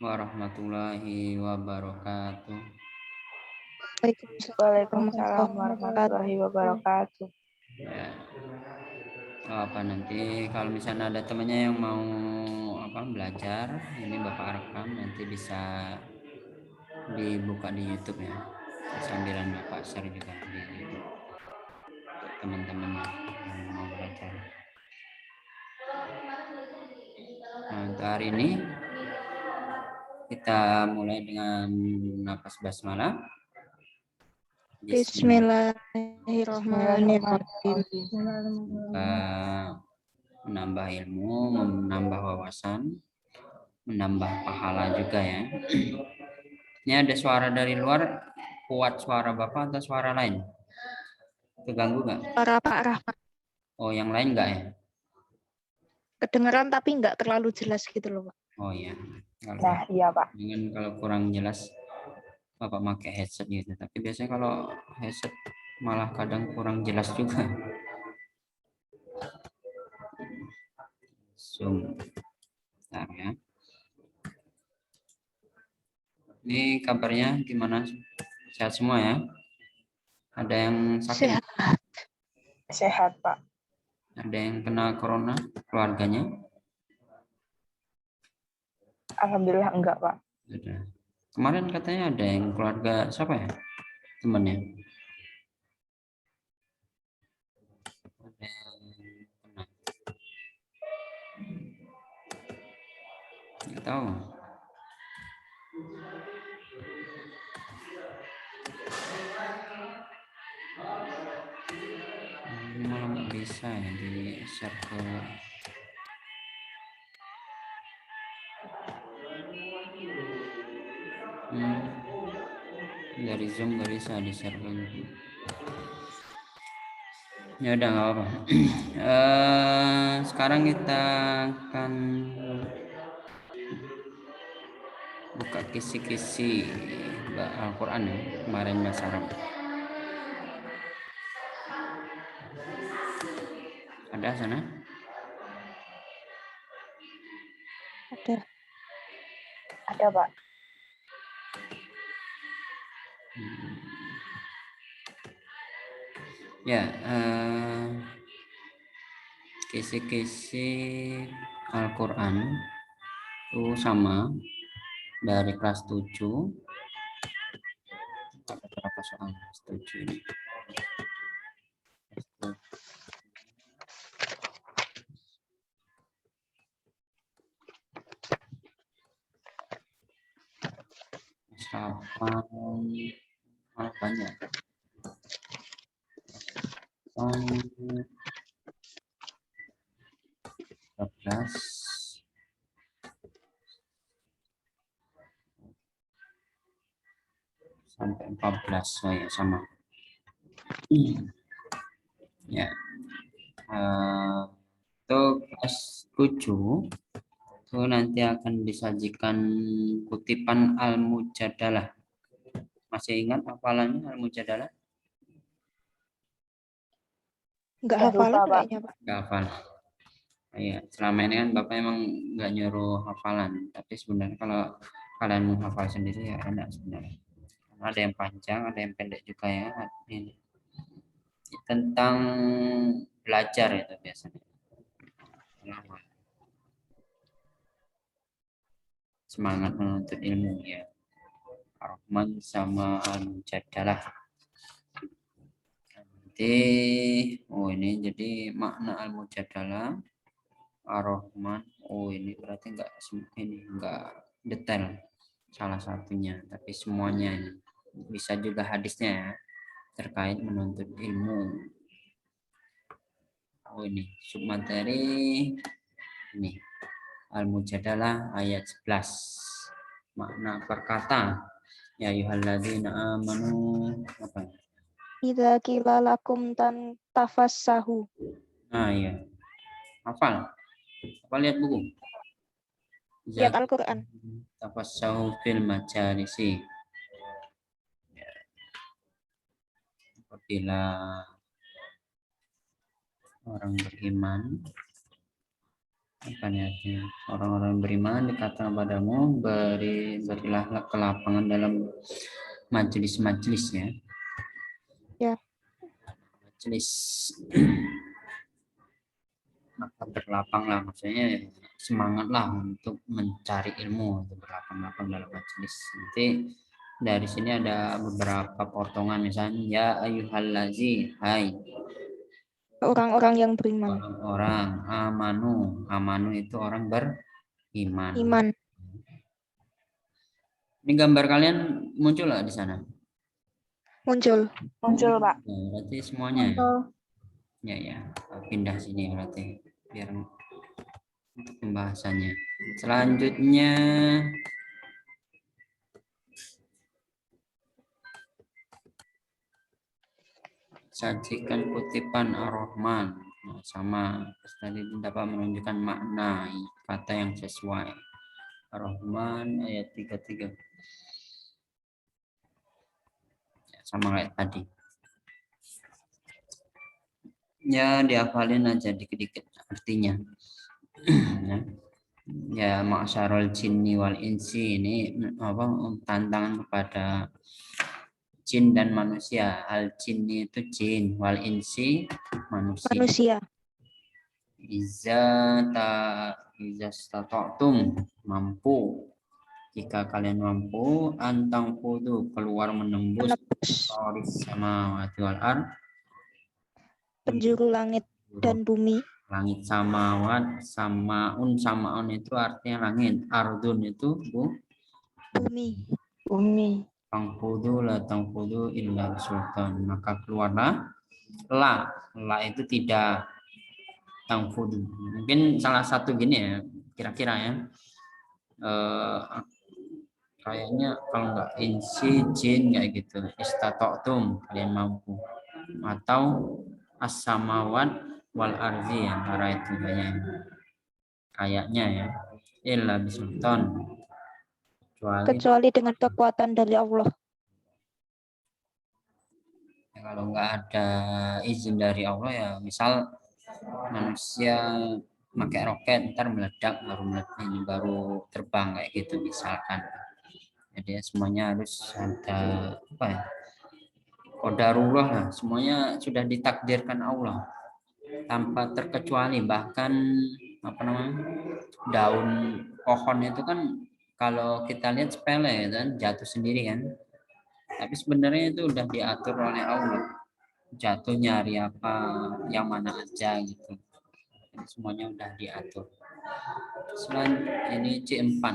warahmatullahi wabarakatuh. Waalaikumsalam warahmatullahi wabarakatuh. Ya. Apa nanti kalau misalnya ada temannya yang mau belajar, ini Bapak rekam nanti bisa dibuka di YouTube ya. Sambilan Bapak share juga di YouTube untuk teman-temannya yang mau belajar. Nah, untuk hari ini kita mulai dengan nafas basmalah. Bismillahirrahmanirrahim. Menambah ilmu, menambah wawasan, menambah pahala juga ya. Ini ada suara dari luar, kuat suara Bapak atau suara lain? Terganggu nggak? Suara Pak Rahmat. Oh, yang lain nggak ya? Kedengeran tapi nggak terlalu jelas gitu loh, Pak. Oh iya. Nah, iya Pak. Dengan kalau kurang jelas Bapak pakai headset gitu. Tapi biasanya kalau headset malah kadang kurang jelas juga. Zoom. Bentar ya. Ini kabarnya gimana? Sehat semua ya? Ada yang sakit? Sehat. Sehat Pak. Ada yang kena corona keluarganya? Alhamdulillah enggak Pak. Ada. Kemarin katanya ada yang keluarga siapa ya? Temannya. Ada yang kena. Nggak tahu. Ini malah nggak bisa ya di share ke dari Zoom nggak bisa di share ke YouTube. Ya udah nggak apa-apa. Sekarang kita akan buka kisi-kisi Al-Quran ya kemarin bahasa Arab. Ada sana? Ada. Ada Pak. Ya, kisi-kisi Al-Quran itu sama dari kelas 7. Ada berapa soal kelas 7 ini? Malah banyak. 13 sampai 14 saya sama. Ya. Untuk kelas 7 itu nanti akan disajikan kutipan Al-Mujadalah. Masih ingat hafalannya Al-Mujadalah? Nggak Udah hafalan lupa, Pak. kayaknya, Pak. Nggak hafal. Iya, selama ini kan Bapak emang nggak nyuruh hafalan, tapi sebenarnya kalau kalian mau hafal sendiri ya enak sebenarnya. Ada yang panjang, ada yang pendek juga ya. Ini tentang belajar itu biasanya. Semangat menuntut ilmu ya. Ar-Rahman sama Al-Mujadalah. Nanti, ini jadi makna Al-Mujadalah, Ar-Rahman. Ini berarti enggak detail salah satunya, tapi semuanya ini. Bisa juga hadisnya ya, terkait menuntut ilmu. Ini submateri ini Al-Mujadalah ayat 11. Makna perkata ya ayyuhalladzina amanu apa? Idza qila lakum tan tafassahu. Nah, iya. Hafal. Apa lihat buku? Lihat Al-Qur'an. Tafassahu fil majalisi. Apabila orang beriman apa nih artinya? Orang-orang yang beriman dikatakan padamu, berilah kelapangan dalam majelis-majelis ya. Ya. Majelis. Maka berlapanglah, maksudnya semangatlah untuk mencari ilmu, untuk berlapang-lapang dalam majelis. Nanti dari sini ada beberapa potongan, misalnya ya ayyuhallazi, hai Orang-orang yang beriman. orang-orang, amanu itu orang beriman. Iman. Ini gambar kalian muncul nggak di sana? Muncul. Muncul, Pak. Ya, berarti semuanya ya pindah sini ya, berarti biar untuk pembahasannya. Selanjutnya sajikan kutipan Ar-Rahman. Nah, sama tadi dapat menunjukkan makna kata yang sesuai. Ar-Rahman ayat 33. Sama kayak tadi. Ya dihafalin aja dikit-dikit artinya. Ya ma'syarul jinni wal insi, ini apa tantangan kepada jin dan manusia. Al jinni itu jin, wal insi manusia. Iza stata'tum, mampu, jika kalian mampu, antang fudu, keluar menembus sama wal ard, penjuru langit dan bumi. Langit samawat, samaun itu artinya langit, ardun itu Bumi. Tangfudu la tangfudu illa sultan, maka keluarlah la itu tidak, tangfudu mungkin salah satu gini ya kira-kira ya, kayaknya kalau nggak insi jin kayak gitu, istata'tum kalian mampu, atau as-samawat wal arzi, antara itu kayaknya ya, illa bisultan, kecuali dengan kekuatan dari Allah. Ya, kalau nggak ada izin dari Allah ya, misal manusia pakai roket ntar meledak, baru terbang kayak gitu misalkan. Jadi semuanya harus ada apa ya, qadarullah lah, semuanya sudah ditakdirkan Allah tanpa terkecuali. Bahkan apa namanya, daun pohon itu kan kalau kita lihat sepele kan, jatuh sendiri kan, tapi sebenarnya itu udah diatur oleh Allah, jatuhnya hari apa, yang mana aja gitu. Jadi semuanya udah diatur. Selain ini C4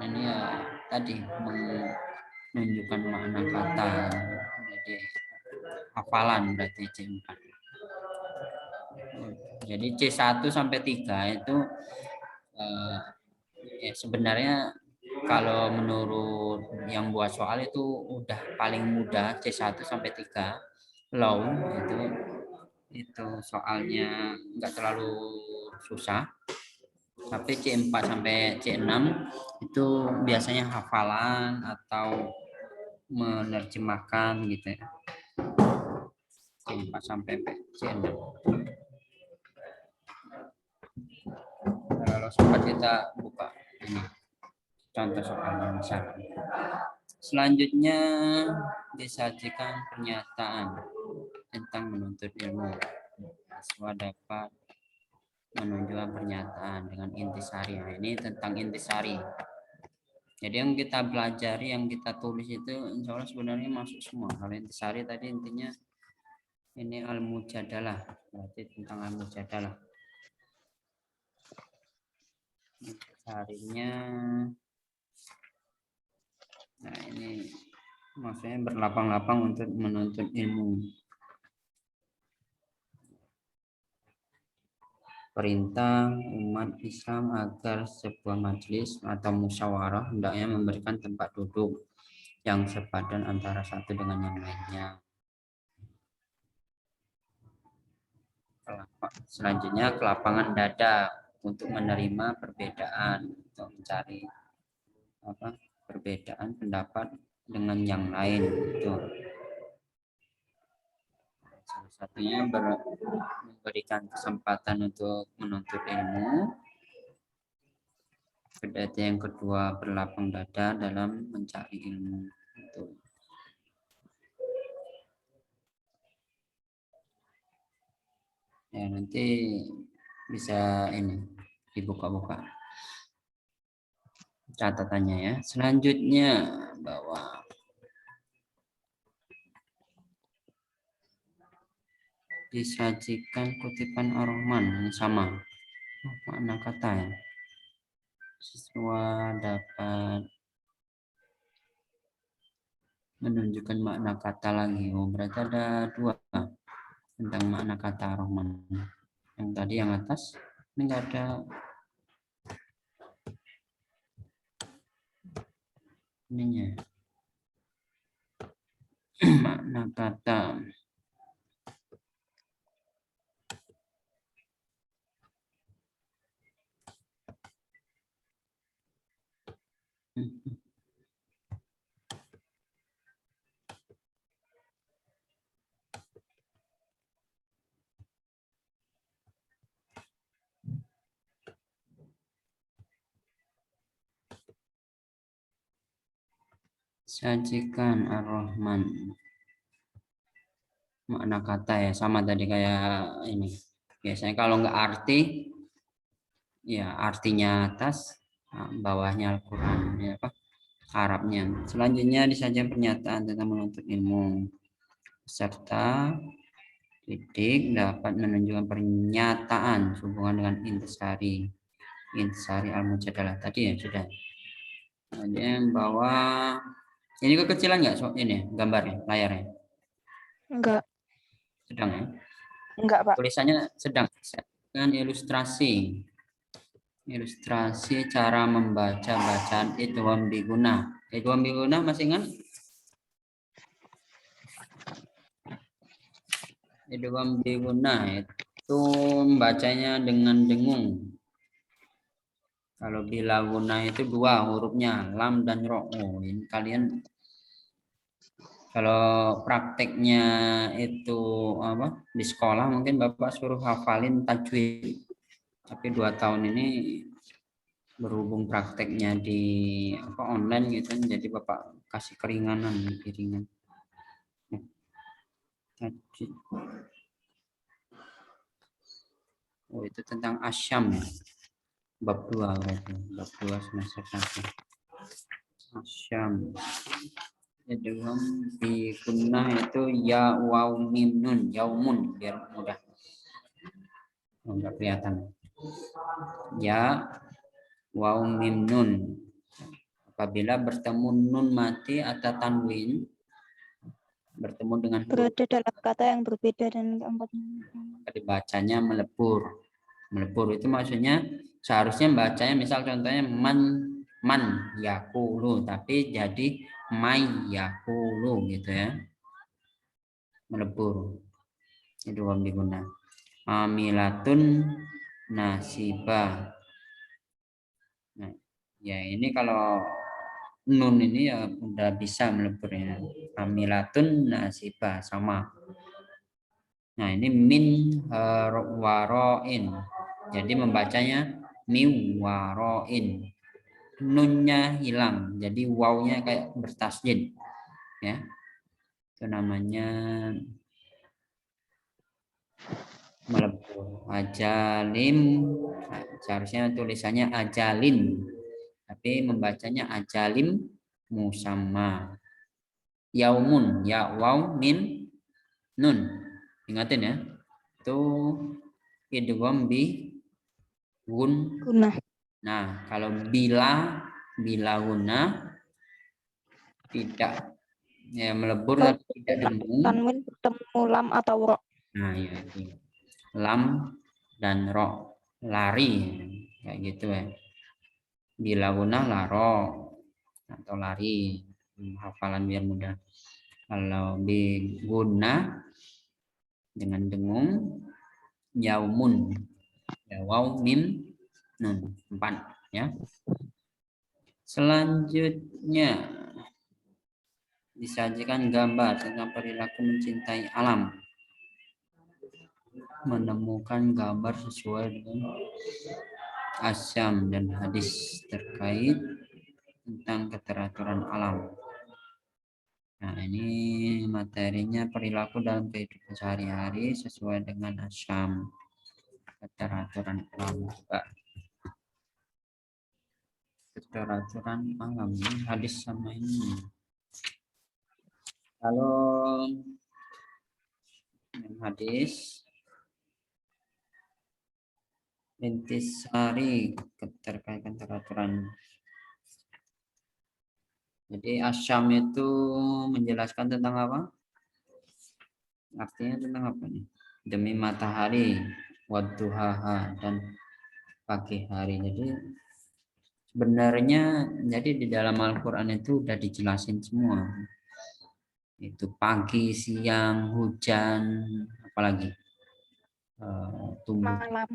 ini ya tadi menunjukkan makna kata, jadi hafalan berarti C4. Jadi C1 sampai 3 itu ya sebenarnya kalau menurut yang buat soal itu udah paling mudah, C1 sampai 3 low itu soalnya nggak terlalu susah. Tapi C4 sampai C6 itu biasanya hafalan atau menerjemahkan gitu ya. C4 sampai C6. Kalau sempat kita buka ini contoh soalnya misalkan. Selanjutnya disajikan pernyataan tentang menuntut ilmu. Siswa dapat menunjukkan pernyataan dengan intisari. Nah, ini tentang intisari. Jadi yang kita pelajari, yang kita tulis itu insya Allah sebenarnya masuk semua. Kalau intisari tadi intinya ini al-mujadalah, berarti tentang al-mujadalah. Intisarinya, nah ini maksudnya berlapang-lapang untuk menuntut ilmu. Perintah umat Islam agar sebuah majelis atau musyawarah hendaknya memberikan tempat duduk yang sepadan antara satu dengan yang lainnya. Selanjutnya kelapangan dada untuk menerima perbedaan, untuk mencari perbedaan pendapat dengan yang lain itu. Salah satunya memberikan kesempatan untuk menuntut ilmu. Berarti yang kedua, berlapang dada dalam mencari ilmu. Ya, nanti bisa ini dibuka-buka catatannya ya. Selanjutnya bahwa disajikan kutipan Ar-Rahman yang sama makna kata ya. Siswa dapat menunjukkan makna kata lagi. Oh, berarti ada dua tentang makna kata Ar-Rahman. Yang tadi yang atas ini enggak ada ininya. Makna kata. Sajikan Ar-Rahman. Makna kata ya sama tadi kayak ini. Biasanya kalau nggak arti, ya artinya atas, bawahnya Al-Quran, ya apa? Arabnya. Selanjutnya disajikan pernyataan tentang menuntut ilmu. Serta titik dapat menunjukkan pernyataan hubungan dengan intisari al-mujadalah tadi ya sudah. Kemudian bawah ini kekecilan nggak ini gambarnya layarnya? Enggak. Sedang ya? Enggak, Pak. Tulisannya sedang. Dengan ilustrasi cara membaca bacaan idgham biguna. Idgham biguna masih ingat? Idgham biguna itu membacanya dengan dengung. Kalau bila guna itu dua hurufnya, lam dan ro. Oh, ini kalian kalau prakteknya itu apa di sekolah mungkin Bapak suruh hafalin tajwid. Tapi 2 tahun ini berhubung prakteknya di online gitu, jadi Bapak kasih keringanan, lebih ringan. Oh, itu tentang asyam. Bab 2 berarti. Bab 2 semester 1. Asyam. Idgham di gunnah itu ya waw mim nun, yaumun biar mudah. Enggak kelihatan. Ya waw mim nun. Apabila bertemu nun mati atau tanwin bertemu dengan Berada dalam kata yang berbeda dan keempat dibacanya melebur. Melebur itu maksudnya seharusnya bacanya misal contohnya man yakulu tapi jadi may yakulu gitu ya. Melebur. Itu wam diguna. Amilatun nasibah. Nah, ya ini kalau nun ini ya udah bisa meleburnya. Amilatun nasibah sama. Nah, ini min waroin. Jadi membacanya miwaroin. Nunnya hilang. Jadi wawnya kayak bertasjid. Ya. Itu namanya melebur. Ajalim. Seharusnya tulisannya ajalin. Tapi membacanya ajalim musamma. Yaumun. Ya waw min nun. Ingatin ya. Itu idgham bi guna. Nah, kalau bila guna tidak ya melebur tapi tidak dengung. Tanwin bertemu lam atau ro. Nah, ya itu. Lam dan ro lari kayak gitu ya. Bila guna laro atau lari. Hafalan biar mudah. Kalau bi guna dengan dengung yaumun. Ya, waw mim nun 4 ya. Selanjutnya disajikan gambar tentang perilaku mencintai alam. menemukan gambar sesuai dengan asyam dan hadis terkait tentang keteraturan alam. Nah, ini materinya perilaku dalam kehidupan sehari-hari sesuai dengan asyam, keteraturan alam juga. Keteraturan alam ini hadis sama ini. Kalau hadis intisari terkait keteraturan. Jadi asyam itu menjelaskan tentang apa? Artinya tentang apa nih? Demi matahari, wadduhaha, dan pagi hari. Jadi sebenarnya jadi di dalam Al-Quran itu udah dijelasin semua. Itu pagi, siang, hujan, apalagi tumbuhan,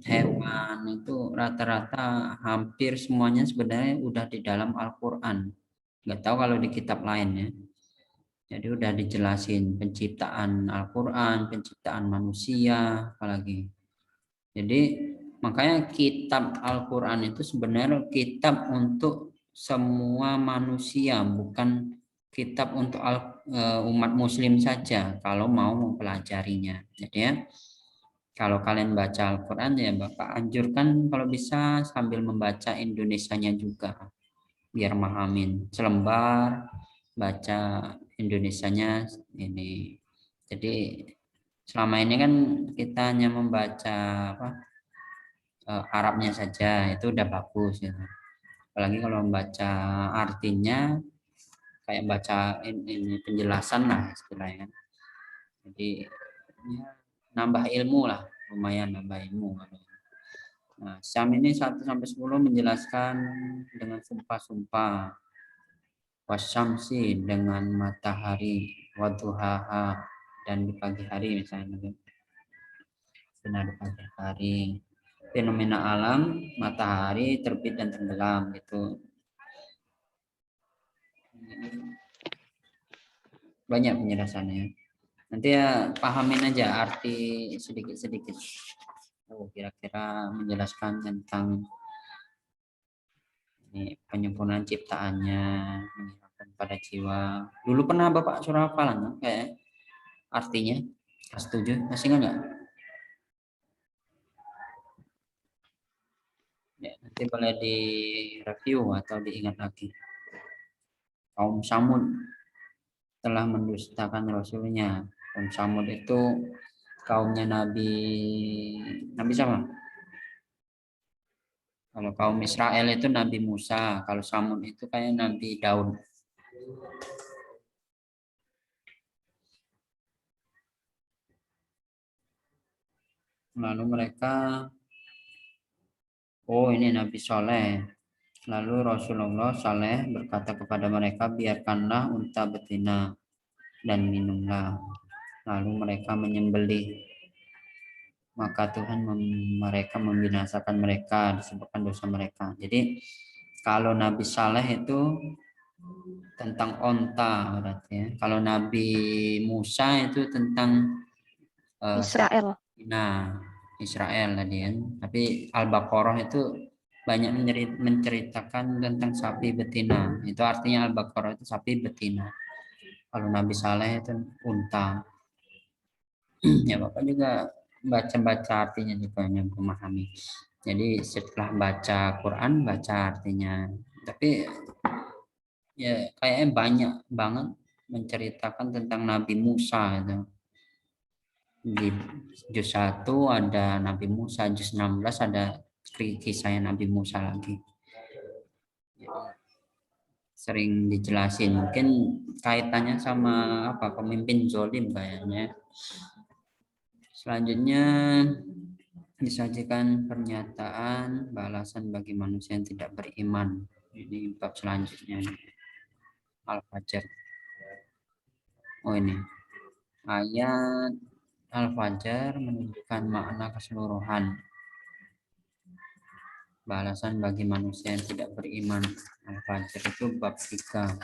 hewan itu rata-rata hampir semuanya sebenarnya udah di dalam Al-Quran. Nggak tahu kalau di kitab lain ya. Jadi udah dijelasin penciptaan Al-Quran, penciptaan manusia, apalagi. Jadi makanya kitab Al-Quran itu sebenarnya kitab untuk semua manusia, bukan kitab untuk umat muslim saja kalau mau mempelajarinya. Jadi ya, kalau kalian baca Al-Quran ya Bapak anjurkan kalau bisa sambil membaca Indonesianya juga, biar mahamin selembar baca Indonesianya ini. Jadi selama ini kan kita hanya membaca apa, Arabnya saja, itu udah bagus ya. Apalagi kalau membaca artinya kayak baca ini penjelasan lah istilahnya. Jadi ya, nambah ilmu lah, lumayan nambah ilmu. Nah, Syam ini 1 sampai 10 menjelaskan dengan sumpah-sumpah. Wasyamsi dengan matahari, wadduhaha dan di pagi hari misalnya. Sinar di pagi hari. Fenomena alam, matahari terbit dan tenggelam gitu. Banyak penjelasannya. Nanti ya pahamin aja arti sedikit-sedikit. Oh, kira-kira menjelaskan tentang ini, penyempurnaan ciptaannya, menghilangkan pada jiwa. Dulu pernah Bapak surah hafalan kayak artinya kelas 7, masih enggak? Ya, nanti boleh direview atau diingat lagi. Kaum Samud telah mendustakan Rasulnya. Kaum Samud itu kaumnya Nabi siapa? Kalau kaum Israel itu Nabi Musa, kalau Samud itu kayak Nabi Daud. Lalu mereka, oh ini Nabi Soleh. Lalu Rasulullah Saleh berkata kepada mereka, biarkanlah unta betina dan minumlah. Lalu mereka menyembelih. Maka Tuhan mereka membinasakan mereka disebabkan dosa mereka. Jadi kalau Nabi Saleh itu tentang onta berarti ya. Kalau Nabi Musa itu tentang Israel. Nah, Israel tadi kan. Tapi Al-Baqarah itu banyak menceritakan tentang sapi betina. Itu artinya Al-Baqarah itu sapi betina. Kalau Nabi Saleh itu unta. Ya Bapak juga baca-baca artinya juga yang memahami. Jadi setelah baca Quran baca artinya. Tapi ya kayaknya banyak banget menceritakan tentang Nabi Musa itu. Di juz 1 ada Nabi Musa, juz 16 ada kisah Nabi Musa lagi. Jadi, sering dijelasin, mungkin kaitannya sama apa pemimpin zolim kayaknya. Selanjutnya disajikan pernyataan balasan bagi manusia yang tidak beriman. Ini bab selanjutnya, Al-Fajr. Oh ini ayat Al-Fajr menunjukkan makna keseluruhan. Balasan bagi manusia yang tidak beriman. Al-Fajr itu bab 3.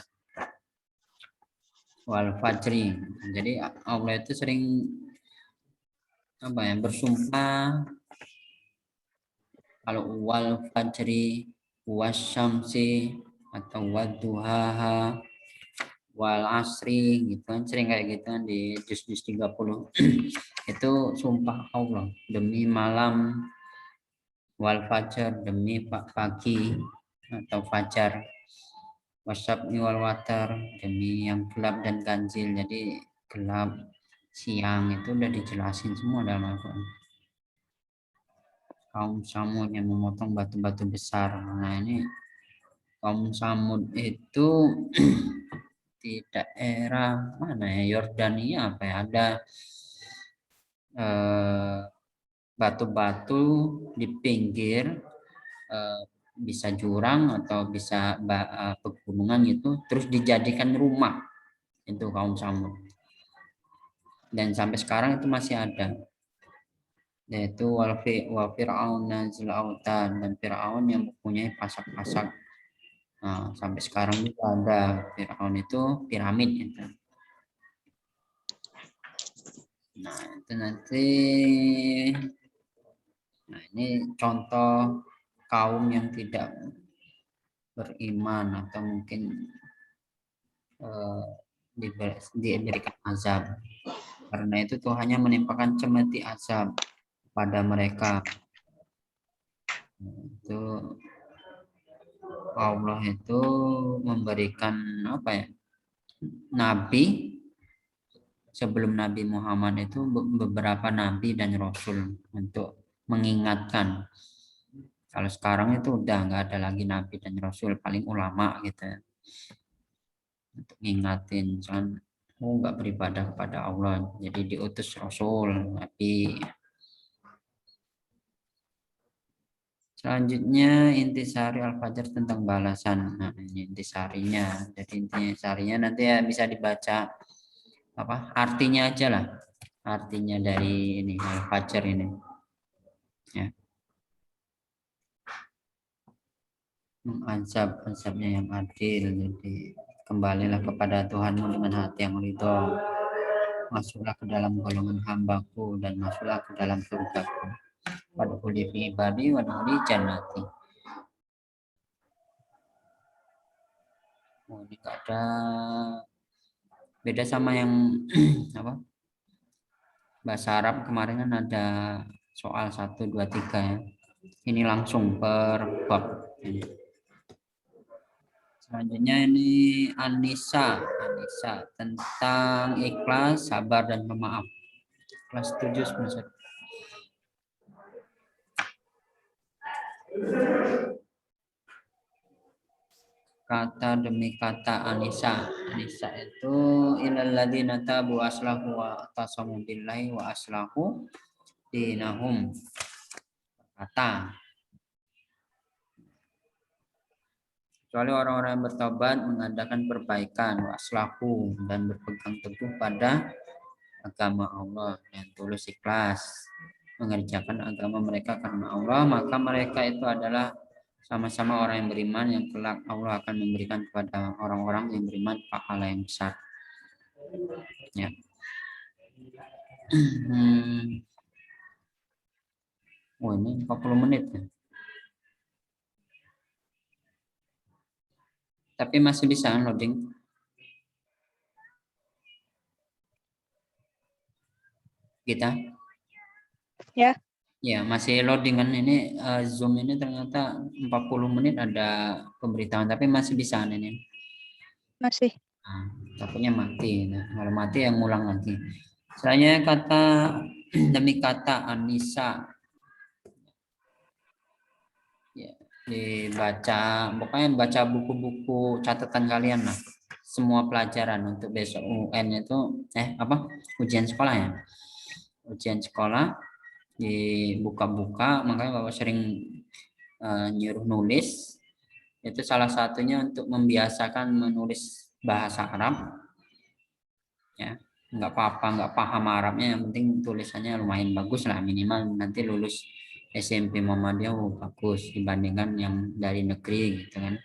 wal fajri. Jadi Allah itu sering bersumpah kalau wal fajri wasyamsi atau wadduhaha wal asri gitu kan, sering kayak gitu kan di juz 30. Itu sumpah Allah demi malam, wal fajar demi pagi atau fajar, wasabni wal watar demi yang gelap dan ganjil. Jadi gelap siang itu udah dijelasin semua dalam Al-Quran. Kaum Samud yang memotong batu-batu besar. Nah ini kaum Samud itu di daerah mana ya, Yordania apa ya, ada batu-batu di pinggir, bisa jurang atau bisa pegunungan gitu, terus dijadikan rumah. Itu kaum Samud. Dan sampai sekarang itu masih ada. Yaitu wa fir'aun zil autan, dan Fir'aun yang mempunyai pasak-pasak. Nah, sampai sekarang juga ada Fir'aun itu piramid gitu. Nah, itu nanti, nah ini contoh kaum yang tidak beriman atau mungkin diberikan azab. Karena itu Tuhannya menimpakan cemeti azab pada mereka. Itu Allah itu memberikan nabi sebelum Nabi Muhammad itu beberapa nabi dan rasul untuk mengingatkan. Kalau sekarang itu udah nggak ada lagi nabi dan rasul, paling ulama gitu ya, untuk ngingatin jangan nggak beribadah kepada Allah, jadi diutus rasul nabi. Selanjutnya intisari al-fajr tentang balasan. Nah, ini intisarinya. Jadi intisarinya nanti ya bisa dibaca artinya aja lah. Artinya dari ini al-fajr ini. Ya. Azabnya yang adil. Jadi kembalilah kepada Tuhanmu dengan hati yang ridho. Masuklah ke dalam golongan hambaku dan masuklah ke dalam surgaku. Wadkhuli fi ibadi wadkhuli jannati. Oh, ini ada beda sama yang bahasa Arab kemarin kan ada soal 1, 2, 3 ya. Ini langsung per bab. Selanjutnya ini Anissa tentang ikhlas, sabar dan pemaaf. Kelas 7 semester. Kata demi kata Anissa itu ilal ladzina tabu aslahu wa tasamu billahi wa aslahu dinahum. Kata kecuali orang-orang yang bertobat, mengadakan perbaikan, wa aslahu, dan berpegang teguh pada agama Allah dan tulus ikhlas mengerjakan agama mereka karena Allah, maka mereka itu adalah sama-sama orang yang beriman yang kelak Allah akan memberikan kepada orang-orang yang beriman pahala yang besar. Ya. Oh, ini 40 menit ya. Tapi masih bisa loading. Kita? Ya. Ya, masih loading kan ini Zoom ini ternyata 40 menit ada pemberitahuan, tapi masih bisa ini. Masih. Nah, takutnya mati. Nah, kalau mati yang ngulang lagi. Selanjutnya kata demi kata Anissa. Ya, dibaca, pokoknya baca buku-buku catatan kalian lah. Semua pelajaran untuk besok UN itu ujian sekolah ya. Ujian sekolah dibuka-buka, makanya Bapak sering nyuruh nulis. Itu salah satunya untuk membiasakan menulis bahasa Arab. Ya, nggak apa-apa, nggak paham Arabnya, yang penting tulisannya lumayan bagus lah, minimal nanti lulus SMP Muhammadiyah bagus dibandingkan yang dari negeri gitu kan.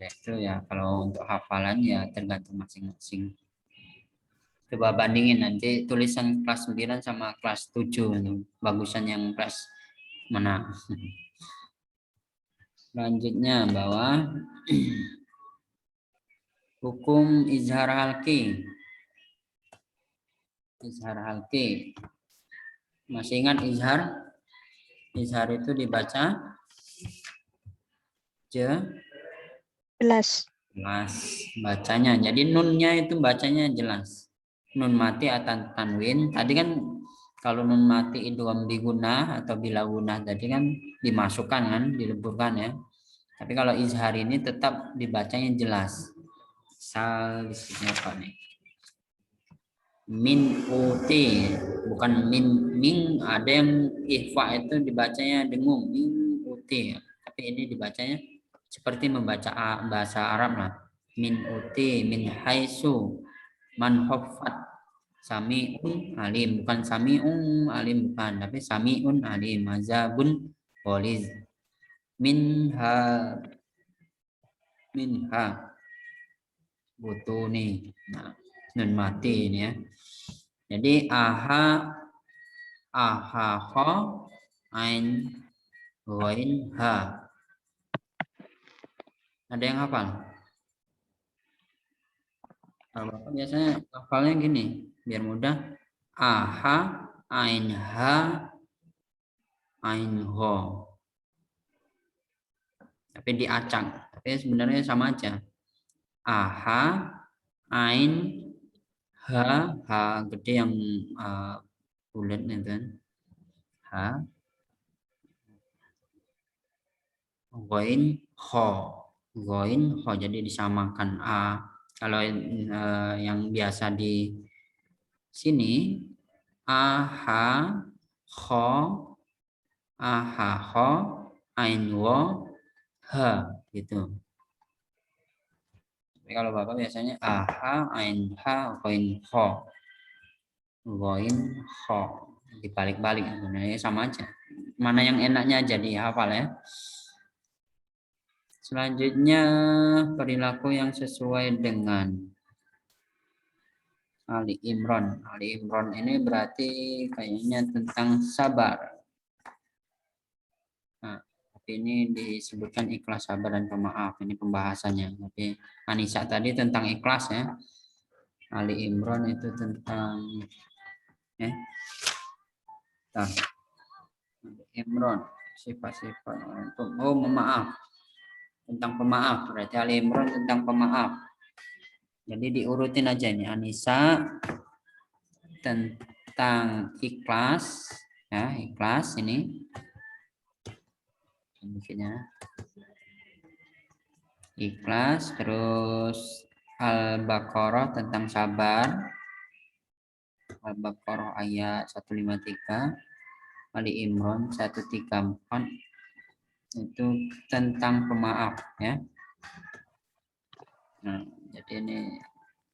Udah itu ya, kalau untuk hafalan ya tergantung masing-masing. Coba bandingin nanti tulisan kelas 9 sama kelas 7 itu. Bagusan yang kelas mana? Selanjutnya bawah hukum izhar halki. Izhar halki. Masih ingat izhar? Izhar itu dibaca Jelas. jelas bacanya. Jadi nunnya itu bacanya jelas. Nun mati atau tanwin. Tadi kan kalau nun mati idgham bigunah atau bila gunah tadi kan dimasukkan kan, dileburkan ya. Tapi kalau izhar ini tetap dibacanya jelas. Misal di sini apa nih? Min uti, bukan min, ada yang ikhfa itu dibacanya dengung min uti. Tapi ini dibacanya seperti membaca bahasa Arab lah. Min uti, min haisu, man huffat, sami'un alim, bukan sami'un alim, bukan, tapi sami'un alim, mazabun qoliz, minha butuni. Nah, nun mati ini ya. Jadi aha, kho, ain, ghain, ha. Ada yang hafal? Kalau Bapak biasanya hafalnya gini, biar mudah. Aha, ain, ha, ain, ho. Tapi diacak. Tapi sebenarnya sama aja. Aha, ain, ha gede yang bulat itu kan. Ha, ghain, ho. Ghain, ho, jadi disamakan a. Kalau yang biasa di sini aha, kho, ain, wo, ha gitu. Tapi kalau Bapak biasanya aha, ain, ha, ghain, ho. Ghain, ho. Dibalik-balik sebenarnya sama aja. Mana yang enaknya jadi hafal ya. Selanjutnya perilaku yang sesuai dengan Ali Imran. Ali Imran ini berarti kayaknya tentang sabar. Nah, tapi ini disebutkan ikhlas, sabar, dan pemaaf. Ini pembahasannya. Tapi Anissa tadi tentang ikhlas ya. Ali Imran itu tentang Ali Imran sifat-sifat untuk memaaf. Tentang pemaaf, berarti Ali Imran tentang pemaaf. Jadi diurutin aja nih. Anissa tentang ikhlas ya, ikhlas ini mungkinnya ikhlas, terus Al-Baqarah tentang sabar, Al-Baqarah ayat 153, Ali Imran 134 itu tentang pemaaf ya. Nah, jadi ini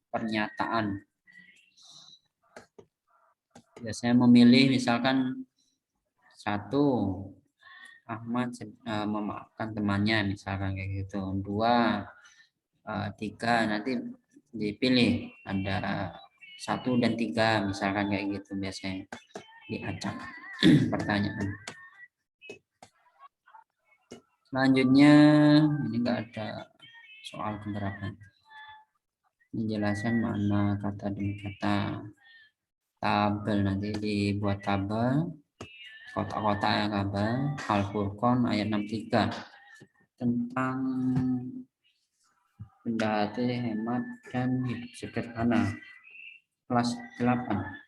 pernyataan. Biasanya memilih misalkan satu, Ahmad memaafkan temannya misalkan kayak gitu. 2, 3, nanti dipilih ada 1 dan 3 misalkan kayak gitu, biasanya diacak pertanyaan. Selanjutnya ini enggak ada soal keberapa. Menjelaskan makna kata demi kata. Tabel, nanti dibuat tabel kotak-kotak ya, tabel Al-Furqan ayat 63 tentang benda hati, hemat, dan hidup sederhana, kelas 8.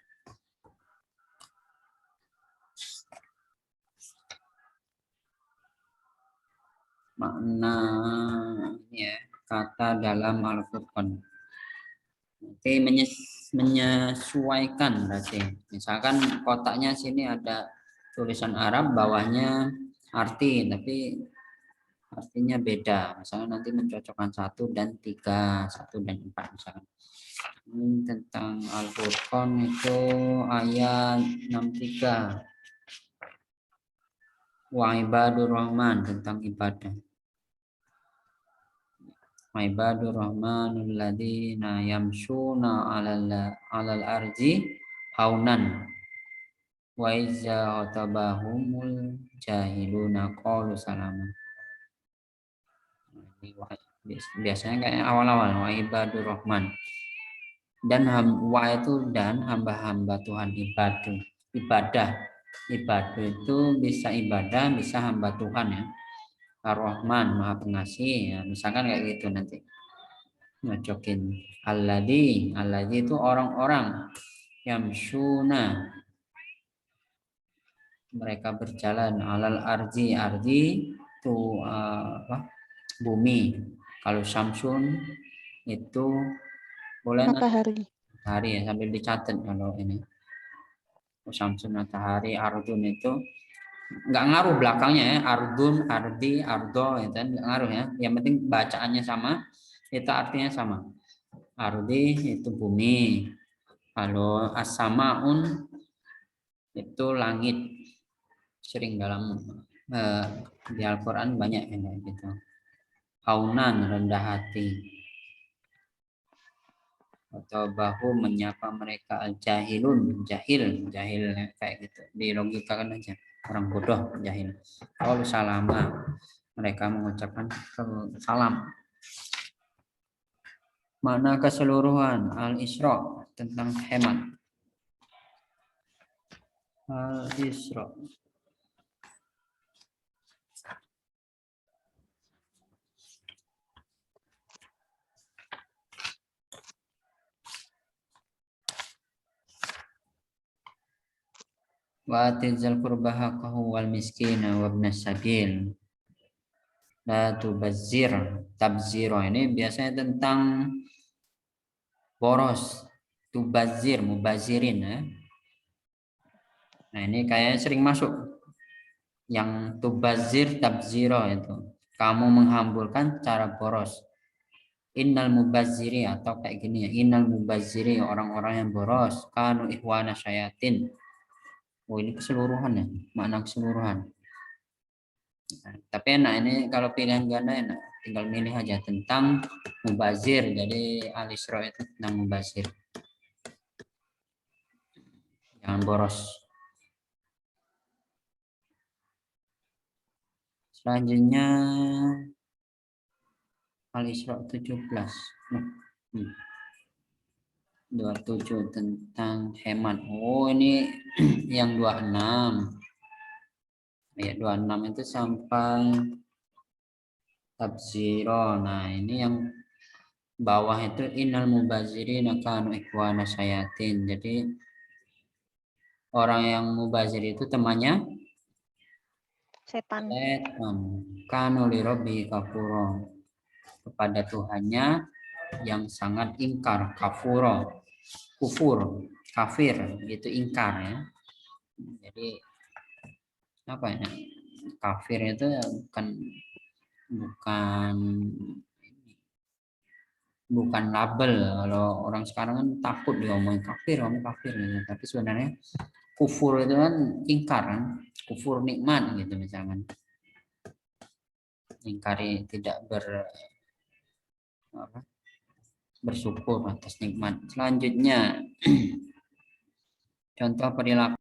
Makna ya kata dalam Al-Furqan. Nanti menyesuaikan berarti. Misalkan kotaknya sini ada tulisan Arab, bawahnya arti, tapi artinya beda. Misalnya nanti mencocokkan 1 dan 3, 1 dan 4 misalkan. Ini tentang Al-Furqan itu ayat 63. Wa ibadur rahman, tentang ibadah. ibadur rahmanul ladzina yamshuna 'alal ardi haunan wa iza khatabahumul jahiluna qalu salama. Biasanya kayak awal-awal wa ibadur rahman. Dan wa itu dan hamba-hamba Tuhan ibadah itu bisa ibadah, bisa hamba Tuhan ya. Ar-Rahman, Maha Pengasih ya, misalkan kayak gitu nanti nyocokin alladzi itu orang-orang yamshuna, mereka berjalan alal ardi itu bumi. Kalau samsun itu boleh matahari ya, sambil dicatat kalau ini samsun matahari, ardun itu nggak ngaruh belakangnya ya, ardun, ardi, ardo itu kan nggak ngaruh ya, yang penting bacaannya sama, itu artinya sama. Ardi itu bumi, kalau as-samaun itu langit. Sering dalam di Al-Quran banyak ya gitu. Haunan, rendah hati, atau bahu menyapa mereka al-jahilun, jahil kayak gitu, dilogikakan aja, orang bodoh jahil. Qalu salama, mereka mengucapkan salam. Makna keseluruhan al-Isra tentang hemat. Al-Isra wa atizal qurbaha qahu wal miskina wa ibnas sabil la tubazzir. Tabziro ini biasanya tentang boros, tubazir, mubazirin ya. Nah ini kayaknya sering masuk yang tubazir, tabziro itu kamu menghamburkan cara boros. Innal mubaziri, atau kayak gini ya, innal mubaziri, orang-orang yang boros, kanu ikhwana syayatin. Oh ini keseluruhan ya, makna keseluruhan. Nah, tapi enak ini kalau pilihan ganda enak, tinggal milih aja tentang mubazir. Jadi al-Isra itu tentang mubazir, jangan boros. Selanjutnya al-Isra 17. 27 tentang hemat. Oh ini yang 26. Ayat 26 itu sampai tabziro. Nah ini yang bawah itu innal mubazirina kanu ikhwana syayatin. Jadi orang yang mubazir itu temannya setan. Kanu li rabbi kafura, kepada Tuhannya yang sangat ingkar, kafuro, kufur, kafir, itu ingkar ya. Jadi apa ya? Kafir itu bukan label. Kalau orang sekarang kan takut diomongin kafir, kamu kafir gitu. Tapi sebenarnya kufur itu kan ingkar kan? Kufur nikmat gitu misalkan. Ingkari, tidak bersyukur atas nikmat. Selanjutnya contoh perilaku